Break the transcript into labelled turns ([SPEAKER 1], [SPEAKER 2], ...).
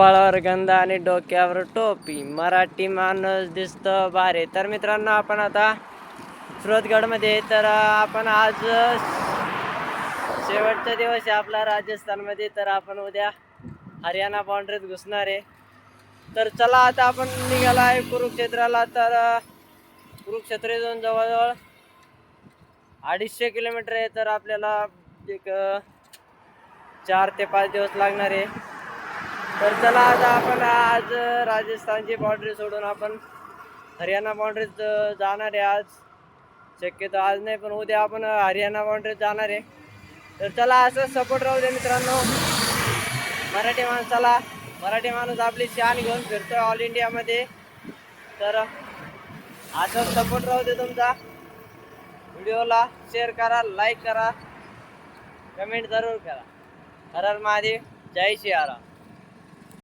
[SPEAKER 1] कपाळावर गंधा आणि डोक्यावर टोपी, मराठी माणूस दिसतो भारी. तर मित्रांनो, आपण आता सुरतगडमध्ये, तर आपण आज शेवटचा दिवस आहे आपला राजस्थानमध्ये. तर आपण उद्या हरियाणा बाउंड्रीत घुसणार आहे. तर चला, आता आपण निघाला आहे कुरुक्षेत्राला. तर कुरुक्षेत्र इथून जवळजवळ 250 किलोमीटर आहे. तर आपल्याला एक 4 ते 5 दिवस लागणार आहे. तर चला, आता आपण आज राजस्थानची बाउंड्री सोडून आपण हरियाणा बाउंड्रीत जाणार आहे. आज शक्यतो आज नाही, पण उद्या आपण हरियाणा बाउंड्रीत जाणार आहे. तर चला, असं सपोर्ट राहू दे मित्रांनो मराठी माणसाला. मराठी माणूस आपली शान घेऊन फिरतोय ऑल इंडियामध्ये. तर असं सपोर्ट राहू दे तुमचा. व्हिडिओला शेअर करा, लाईक करा, कमेंट जरूर करा. हर हर महादेव, जय सियाराम.